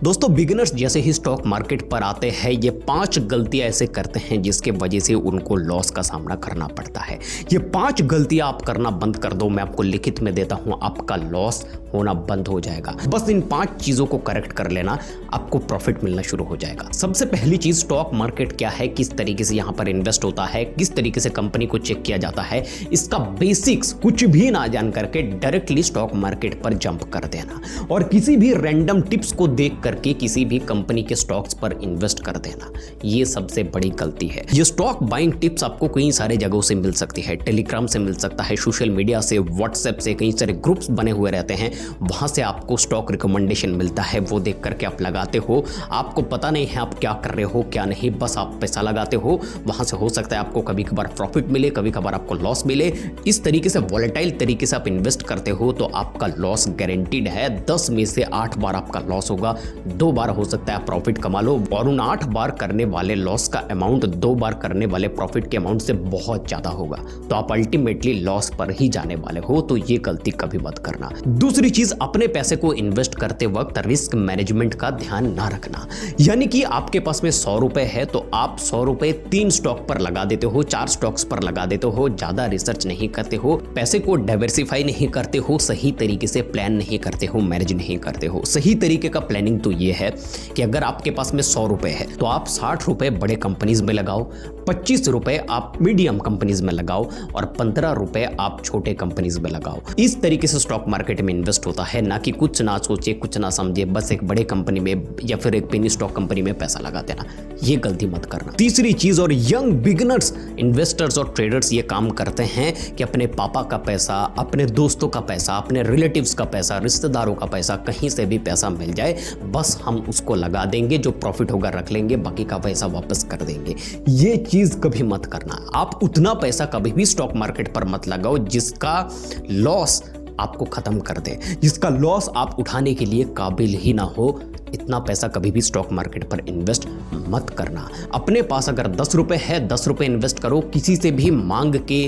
दोस्तों बिगिनर्स जैसे ही stock market पर आते हैं ये 5 गलतियां ऐसे करते हैं जिसके वजह से उनको लॉस का सामना करना पड़ता है। ये 5 गलतियां आप करना बंद कर दो, मैं आपको लिखित में देता हूं, आपका लॉस होना बंद हो जाएगा। बस इन 5 चीजों को करेक्ट कर लेना, आपको प्रॉफिट मिलना शुरू हो जाएगा। सबसे पहली चीज, स्टॉक मार्केट क्या है, किस तरीके से यहां पर इन्वेस्ट होता है, किस तरीके से कंपनी को चेक किया जाता है, इसका बेसिक्स कुछ भी ना जान करके डायरेक्टली स्टॉक मार्केट पर जंप कर देना और किसी भी रैंडम टिप्स को देख करके किसी भी कंपनी के स्टॉक्स पर इन्वेस्ट कर देना, ये सबसे बड़ी गलती है। ये स्टॉक बाइंग टिप्स आपको कई सारे जगहों से मिल सकती है, टेलीग्राम से मिल सकता है, सोशल मीडिया से, व्हाट्सएप से, कई सारे ग्रुप्स बने हुए रहते हैं, वहां से आपको स्टॉक रिकमेंडेशन मिलता है, वो देख करके आप लगाते हो। आपको पता नहीं है आप क्या कर रहे हो क्या नहीं, बस आप पैसा लगाते हो। वहां से हो सकता है आपको कभी कभार प्रॉफिट मिले, कभी कभार आपको लॉस मिले। इस तरीके से वॉलेटाइल तरीके से आप इन्वेस्ट करते हो तो आपका लॉस गारंटीड है। 10 में से 8 बार आपका लॉस होगा, 2 बार हो सकता है प्रॉफिट कमा लो, और उन 8 बार करने वाले लॉस का अमाउंट 2 बार करने वाले प्रॉफिट के अमाउंट से बहुत ज्यादा होगा, तो आप अल्टीमेटली लॉस पर ही जाने वाले हो। तो ये गलती कभी मत करना। दूसरी चीज, अपने पैसे को इन्वेस्ट करते वक्त रिस्क मैनेजमेंट का ध्यान ना रखना। यानी कि आपके पास में 100 रुपए है तो आप 100 रुपए 3 स्टॉक पर लगा देते हो, 4 स्टॉक्स पर लगा देते हो, ज्यादा रिसर्च नहीं करते हो, पैसे को डाइवर्सिफाई नहीं करते हो, सही तरीके से प्लान नहीं करते हो, मैनेज नहीं करते हो। सही तरीके का प्लानिंग तो ये है कि अगर आपके पास में 100 रुपए है तो आप 60 रुपए बड़े कंपनीज में लगाओ, 25 रुपए आप मीडियम कंपनीज में लगाओ और 15 रुपए आप छोटे कंपनीज में लगाओ। इस तरीके से स्टॉक मार्केट में इन्वेस्ट होता है, ना कि कुछ ना सोचे कुछ ना समझे बस एक बड़े कंपनी में या फिर एक पेनी स्टॉक कंपनी में पैसा लगा देना, ये गलती मत करना। तीसरी चीज, और यंग बिगिनर्स इन्वेस्टर्स और ट्रेडर्स ये काम करते हैं कि अपने पापा का पैसा, अपने दोस्तों का पैसा, अपने रिलेटिव्स का पैसा, रिश्तेदारों का पैसा, कहीं से भी पैसा मिल जाए बस हम उसको लगा देंगे, जो प्रॉफिट होगा रख लेंगे, बाकी का पैसा वापस कर देंगे। ये चीज कभी मत करना। आप उतना पैसा कभी भी स्टॉक मार्केट पर मत लगाओ जिसका लॉस आपको खत्म कर दे, जिसका लॉस आप उठाने के लिए काबिल ही ना हो। इतना पैसा कभी भी स्टॉक मार्केट पर इन्वेस्ट मत करना। अपने पास अगर 10 रुपए है, 10 रुपए इन्वेस्ट करो, किसी से भी मांग के,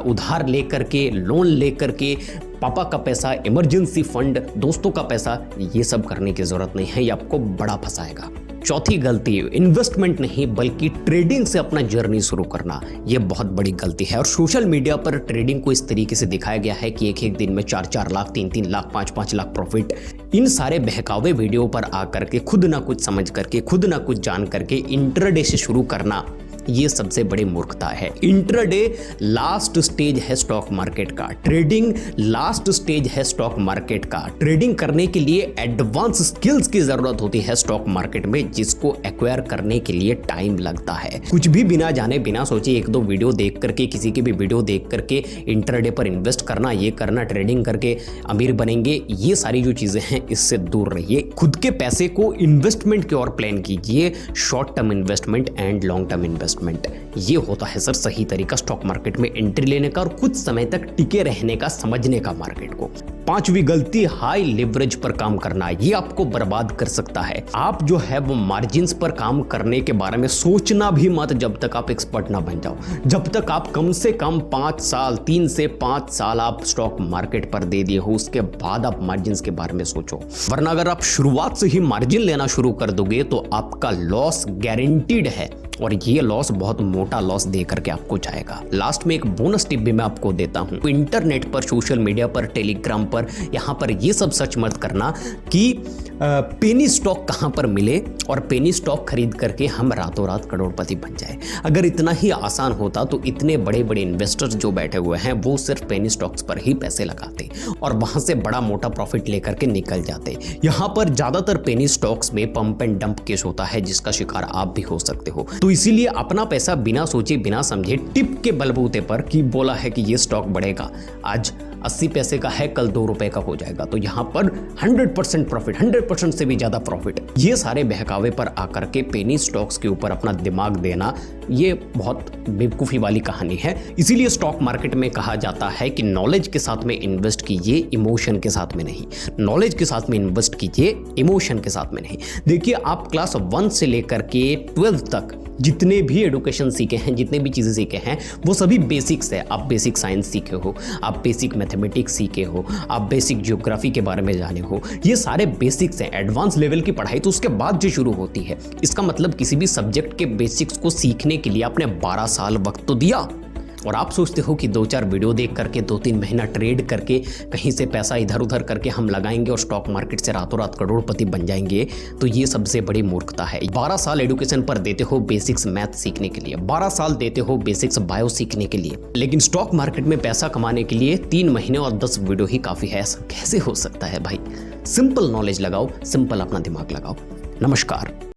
उधार लेकर के, लोन लेकर के, पापा का पैसा, इमरजेंसी फंड, दोस्तों का पैसा, ये सब करने की जरूरत नहीं है, ये आपको बड़ा फंसाएगा। चौथी गलती, इन्वेस्टमेंट नहीं बल्कि ट्रेडिंग से अपना जर्नी शुरू करना, यह बहुत बड़ी गलती है। और सोशल मीडिया पर ट्रेडिंग को इस तरीके से दिखाया गया है कि एक दिन में 4-4 लाख, 3-3 लाख, 5-5 लाख प्रॉफिट। इन सारे बहकावे वीडियो पर आकर के खुद ना कुछ समझ करके, खुद ना कुछ जान करके इंट्राडे से शुरू करना, ये सबसे बड़ी मूर्खता है। इंट्राडे लास्ट स्टेज है स्टॉक मार्केट का, ट्रेडिंग लास्ट स्टेज है स्टॉक मार्केट का। ट्रेडिंग करने के लिए एडवांस स्किल्स की जरूरत होती है स्टॉक मार्केट में, जिसको एक्वायर करने के लिए टाइम लगता है। कुछ भी बिना जाने बिना सोचे 1-2 वीडियो देख करके, किसी की भी वीडियो देख करके इंट्राडे पर इन्वेस्ट करना, ये करना, ट्रेडिंग करके अमीर बनेंगे, ये सारी जो चीजें हैं इससे दूर रहिए। खुद के पैसे को इन्वेस्टमेंट की ओर प्लान कीजिए, short term investment and long term investment, ये होता है सर सही तरीका स्टॉक मार्केट में एंट्री लेने का और कुछ समय तक टिके रहने का, समझने का मार्केट को। 5वीं गलती, हाई लिवरेज पर काम करना, ये आपको बर्बाद कर सकता है। आप जो है वो मार्जिन्स पर काम करने के बारे में सोचना भी मत जब तक आप एक्सपर्ट ना बन जाओ। जब तक आप कम से कम 5 साल, 3 से 5 साल आप स्टॉक मार्केट पर दे दिए हो, उसके बाद आप मार्जिन्स के बारे में सोचो। वरना अगर आप शुरुआत से ही मार्जिन लेना शुरू कर दोगे तो आपका लॉस गारंटीड है और ये लॉस बहुत मोटा लॉस दे करके आपको जाएगा। लास्ट में एक बोनस टिप भी मैं आपको देता हूं। इंटरनेट पर, सोशल मीडिया पर, टेलीग्राम पर, यहां पर ये सब सर्च मत करना कि पेनी स्टॉक कहां पर मिले और पेनी स्टॉक खरीद करके हम रातों रात करोड़पति बन जाए। अगर इतना ही आसान होता तो इतने बड़े बड़े इन्वेस्टर्स जो बैठे हुए हैं वो सिर्फ पेनी स्टॉक्स पर ही पैसे लगाते और वहां से बड़ा मोटा प्रॉफिट लेकर के निकल जाते। यहाँ पर ज्यादातर पेनी स्टॉक्स में पंप एंड डंप केस होता है, जिसका शिकार आप भी हो सकते हो। तो इसीलिए अपना पैसा बिना सोचे बिना समझे टिप के बलबूते पर कि बोला है कि ये स्टॉक बढ़ेगा, आज 80 पैसे का है, कल 2 रुपए का हो जाएगा, तो यहां पर 100% प्रॉफिट, 100% से भी ज्यादा प्रॉफिट, ये सारे बहकावे पर आकर के पेनी स्टॉक्स के ऊपर अपना दिमाग देना, ये बहुत बेवकूफ़ी वाली कहानी है। इसीलिए स्टॉक मार्केट में कहा जाता है कि नॉलेज के साथ में इन्वेस्ट कीजिए, इमोशन के साथ में नहीं। नॉलेज के साथ में इन्वेस्ट कीजिए, इमोशन के साथ में नहीं। देखिए, आप क्लास 1 से लेकर के 12th तक जितने भी एडुकेशन सीखे हैं, जितने भी चीज़ें सीखे हैं, वो सभी बेसिक्स है। आप बेसिक साइंस सीखे हो, आप बेसिक मैथमेटिक्स सीखे हो, आप बेसिक ज्योग्राफी के बारे में जाने हो, ये सारे बेसिक्स हैं। एडवांस लेवल की पढ़ाई तो उसके बाद जो शुरू होती है। इसका मतलब किसी भी सब्जेक्ट के बेसिक्स को सीखने के लिए आपने 12 साल वक्त तो दिया। और आप सोचते हो कि 2-4 वीडियो देख करके 2-3 महीना ट्रेड करके कहीं से पैसा इधर उधर करके हम लगाएंगे और स्टॉक मार्केट से रातों रात करोड़पति बन जाएंगे, तो ये सबसे बड़ी मूर्खता है। 12 साल एजुकेशन पर देते हो बेसिक्स मैथ सीखने के लिए, 12 साल देते हो बेसिक्स बायो सीखने के लिए, लेकिन स्टॉक मार्केट में पैसा कमाने के लिए 3 महीने और 10 वीडियो ही काफ़ी है। ऐसा कैसे हो सकता है भाई? सिंपल नॉलेज लगाओ, सिंपल अपना दिमाग लगाओ। नमस्कार।